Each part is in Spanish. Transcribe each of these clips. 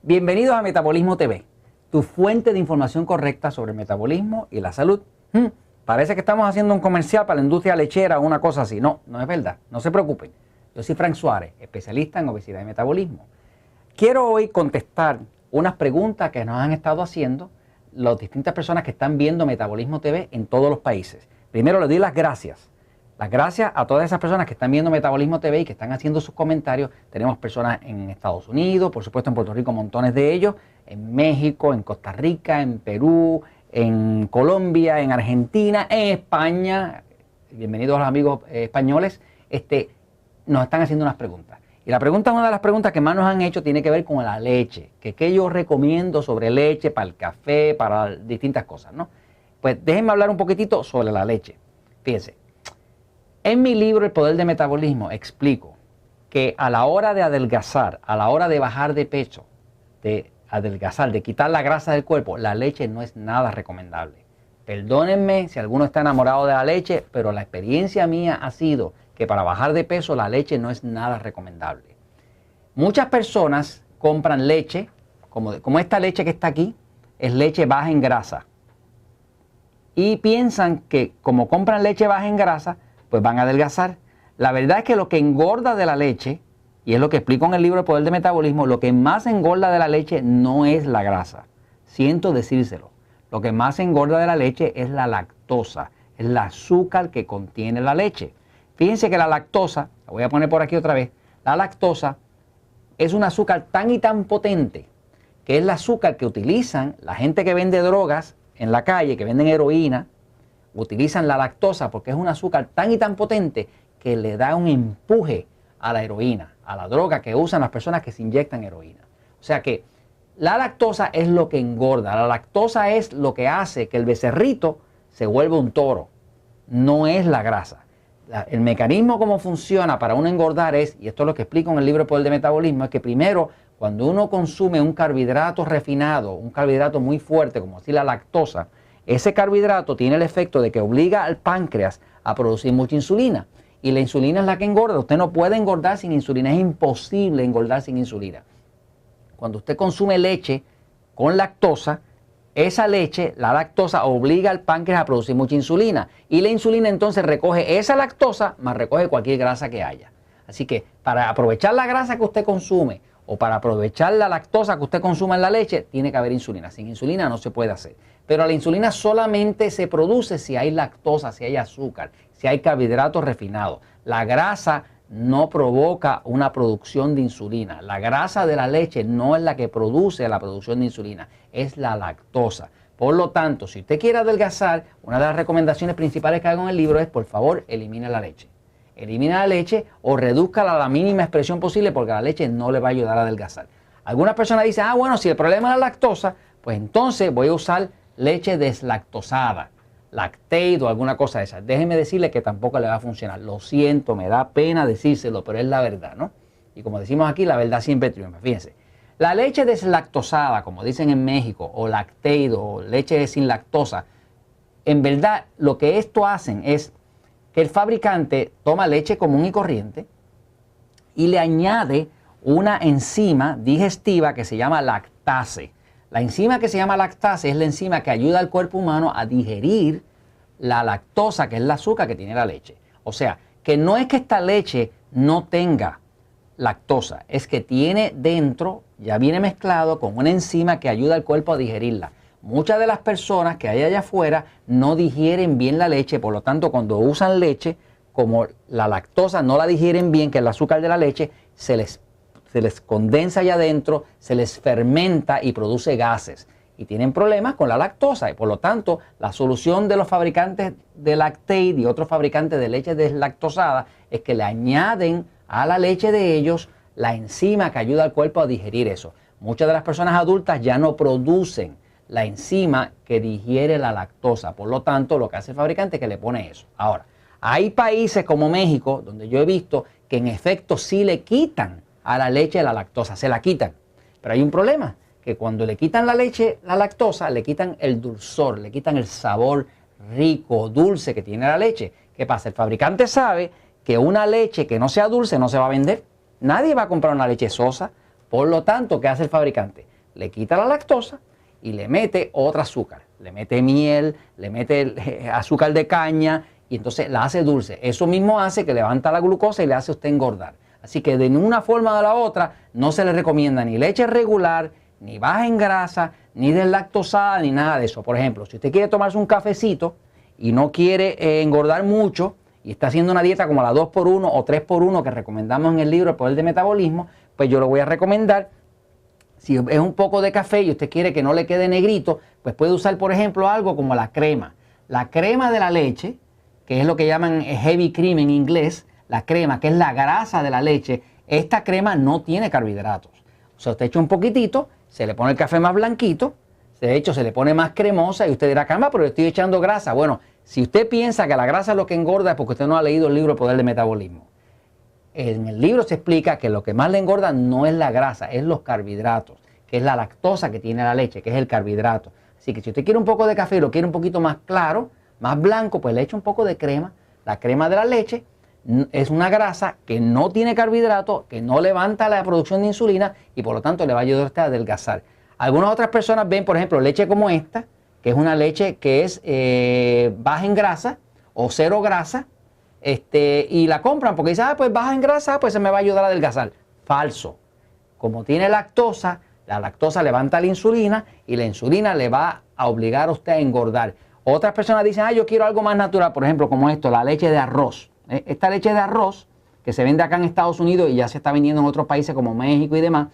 Bienvenidos a Metabolismo TV, tu fuente de información correcta sobre el metabolismo y la salud. Parece que estamos haciendo un comercial para la industria lechera o una cosa así. No, no es verdad. No se preocupen. Yo soy Frank Suárez, especialista en obesidad y metabolismo. Quiero hoy contestar unas preguntas que nos han estado haciendo las distintas personas que están viendo Metabolismo TV en todos los países. Primero les doy las gracias. Las gracias a todas esas personas que están viendo Metabolismo TV y que están haciendo sus comentarios. Tenemos personas en Estados Unidos, por supuesto en Puerto Rico, montones de ellos, en México, en Costa Rica, en Perú, en Colombia, en Argentina, en España. Bienvenidos a los amigos españoles. Nos están haciendo unas preguntas. Y una de las preguntas que más nos han hecho tiene que ver con la leche. ¿Qué yo recomiendo sobre leche para el café, para distintas cosas, ¿no? Pues déjenme hablar un poquitito sobre la leche. Fíjense. En mi libro El Poder del Metabolismo explico que a la hora de adelgazar, a la hora de bajar de peso, de adelgazar, de quitar la grasa del cuerpo, la leche no es nada recomendable. Perdónenme si alguno está enamorado de la leche, pero la experiencia mía ha sido que para bajar de peso la leche no es nada recomendable. Muchas personas compran leche, como esta leche que está aquí, es leche baja en grasa. Y piensan que como compran leche baja en grasa, pues van a adelgazar. La verdad es que lo que engorda de la leche, y es lo que explico en el libro El Poder del Metabolismo, lo que más engorda de la leche no es la grasa. Siento decírselo. Lo que más engorda de la leche es la lactosa, es el azúcar que contiene la leche. Fíjense que la lactosa, la voy a poner por aquí otra vez, la lactosa es un azúcar tan y tan potente que es el azúcar que utilizan la gente que vende drogas en la calle, que venden heroína. Utilizan la lactosa porque es un azúcar tan y tan potente que le da un empuje a la heroína, a la droga que usan las personas que se inyectan heroína. O sea que la lactosa es lo que engorda, la lactosa es lo que hace que el becerrito se vuelva un toro, no es la grasa. El mecanismo como funciona para uno engordar es, y esto es lo que explico en el libro El Poder del Metabolismo, es que primero cuando uno consume un carbohidrato refinado, un carbohidrato muy fuerte como así la lactosa, ese carbohidrato tiene el efecto de que obliga al páncreas a producir mucha insulina. Y la insulina es la que engorda. Usted no puede engordar sin insulina. Es imposible engordar sin insulina. Cuando usted consume leche con lactosa, esa leche, la lactosa, obliga al páncreas a producir mucha insulina. Y la insulina entonces recoge esa lactosa más recoge cualquier grasa que haya. Así que para aprovechar la grasa que usted consume o para aprovechar la lactosa que usted consuma en la leche, tiene que haber insulina. Sin insulina no se puede hacer. Pero la insulina solamente se produce si hay lactosa, si hay azúcar, si hay carbohidratos refinados. La grasa no provoca una producción de insulina. La grasa de la leche no es la que produce la producción de insulina, es la lactosa. Por lo tanto, si usted quiere adelgazar, una de las recomendaciones principales que hago en el libro es, por favor, elimine la leche. Elimina la leche o redúzcala a la mínima expresión posible porque la leche no le va a ayudar a adelgazar. Algunas personas dicen, bueno, si el problema es la lactosa, pues entonces voy a usar leche deslactosada, Lactaid o alguna cosa de esa. Déjeme decirle que tampoco le va a funcionar. Lo siento, me da pena decírselo, pero es la verdad, ¿no? Y como decimos aquí, la verdad siempre triunfa. Fíjense, la leche deslactosada, como dicen en México, o Lactaid o leche sin lactosa, en verdad lo que esto hacen es que el fabricante toma leche común y corriente y le añade una enzima digestiva que se llama lactase. La enzima que se llama lactase es la enzima que ayuda al cuerpo humano a digerir la lactosa, que es el azúcar que tiene la leche. O sea, que no es que esta leche no tenga lactosa, es que tiene dentro, ya viene mezclado con una enzima que ayuda al cuerpo a digerirla. Muchas de las personas que hay allá afuera no digieren bien la leche, por lo tanto cuando usan leche, como la lactosa no la digieren bien, que es el azúcar de la leche, se les condensa allá adentro, se les fermenta y produce gases. Y tienen problemas con la lactosa. Y por lo tanto, la solución de los fabricantes de Lactaid y otros fabricantes de leche deslactosada es que le añaden a la leche de ellos la enzima que ayuda al cuerpo a digerir eso. Muchas de las personas adultas ya no producen la enzima que digiere la lactosa. Por lo tanto, lo que hace el fabricante es que le pone eso. Ahora, hay países como México, donde yo he visto que en efecto sí le quitan a la leche la lactosa, se la quitan. Pero hay un problema, que cuando le quitan la leche, la lactosa, le quitan el dulzor, le quitan el sabor rico, dulce que tiene la leche. ¿Qué pasa? El fabricante sabe que una leche que no sea dulce no se va a vender. Nadie va a comprar una leche sosa. Por lo tanto, ¿qué hace el fabricante? le quita la lactosa y le mete otro azúcar. Le mete miel, le mete azúcar de caña y entonces la hace dulce. Eso mismo hace que levanta la glucosa y le hace a usted engordar. Así que de una forma o de la otra no se le recomienda ni leche regular, ni baja en grasa, ni deslactosada, ni nada de eso. Por ejemplo, si usted quiere tomarse un cafecito y no quiere engordar mucho y está haciendo una dieta como la 2x1 o 3x1 que recomendamos en el libro El Poder del Metabolismo, pues yo lo voy a recomendar. Si es un poco de café y usted quiere que no le quede negrito, pues puede usar, por ejemplo, algo como la crema. La crema de la leche, que es lo que llaman heavy cream en inglés, la crema, que es la grasa de la leche, esta crema no tiene carbohidratos. O sea, usted echa un poquitito, se le pone el café más blanquito, de hecho se le pone más cremosa y usted dirá, caramba, pero le estoy echando grasa. Bueno, si usted piensa que la grasa es lo que engorda es porque usted no ha leído el libro El Poder del Metabolismo. En el libro se explica que lo que más le engorda no es la grasa, es los carbohidratos, que es la lactosa que tiene la leche, que es el carbohidrato. Así que si usted quiere un poco de café y lo quiere un poquito más claro, más blanco, pues le echa un poco de crema. La crema de la leche es una grasa que no tiene carbohidrato, que no levanta la producción de insulina y por lo tanto le va a ayudar a usted a adelgazar. Algunas otras personas ven, por ejemplo, leche como esta, que es una leche que es baja en grasa o cero grasa, y la compran porque dicen, pues baja en grasa, pues se me va a ayudar a adelgazar. Falso. Como tiene lactosa, la lactosa levanta la insulina y la insulina le va a obligar a usted a engordar. Otras personas dicen, yo quiero algo más natural, por ejemplo, como esto, la leche de arroz. Esta leche de arroz, que se vende acá en Estados Unidos y ya se está vendiendo en otros países como México y demás,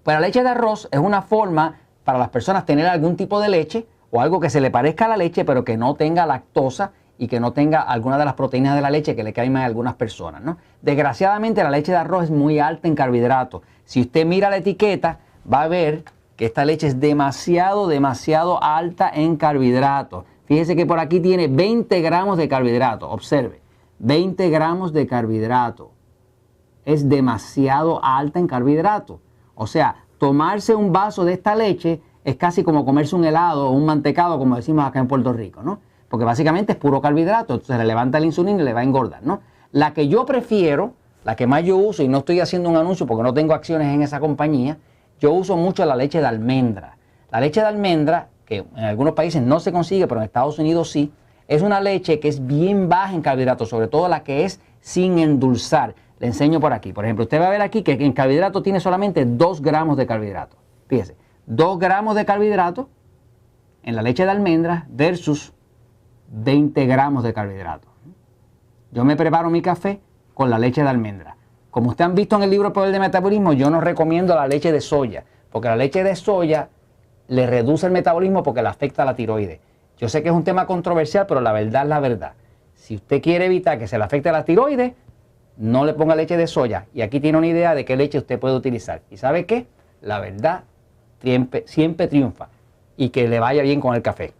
pues la leche de arroz es una forma para las personas tener algún tipo de leche o algo que se le parezca a la leche, pero que no tenga lactosa y que no tenga alguna de las proteínas de la leche que le caen mal a algunas personas, ¿no? Desgraciadamente la leche de arroz es muy alta en carbohidratos. Si usted mira la etiqueta, va a ver que esta leche es demasiado alta en carbohidratos. Fíjese que por aquí tiene 20 gramos de carbohidratos. Observe, 20 gramos de carbohidratos. Es demasiado alta en carbohidratos. O sea, tomarse un vaso de esta leche es casi como comerse un helado o un mantecado, como decimos acá en Puerto Rico, ¿no? Porque básicamente es puro carbohidrato, entonces le levanta la insulina y le va a engordar, ¿no? La que yo prefiero, la que más yo uso, y no estoy haciendo un anuncio porque no tengo acciones en esa compañía, yo uso mucho la leche de almendra. La leche de almendra, que en algunos países no se consigue, pero en Estados Unidos sí, es una leche que es bien baja en carbohidratos, sobre todo la que es sin endulzar. Le enseño por aquí. Por ejemplo, usted va a ver aquí que en carbohidrato tiene solamente 2 gramos de carbohidrato. Fíjese, 2 gramos de carbohidrato en la leche de almendra versus 20 gramos de carbohidrato. Yo me preparo mi café con la leche de almendra. Como ustedes han visto en el libro El Poder del Metabolismo, yo no recomiendo la leche de soya, porque la leche de soya le reduce el metabolismo porque le afecta a la tiroides. Yo sé que es un tema controversial, pero la verdad es la verdad. Si usted quiere evitar que se le afecte a la tiroides, no le ponga leche de soya. Y aquí tiene una idea de qué leche usted puede utilizar. ¿Y sabe qué? La verdad siempre triunfa. Y que le vaya bien con el café.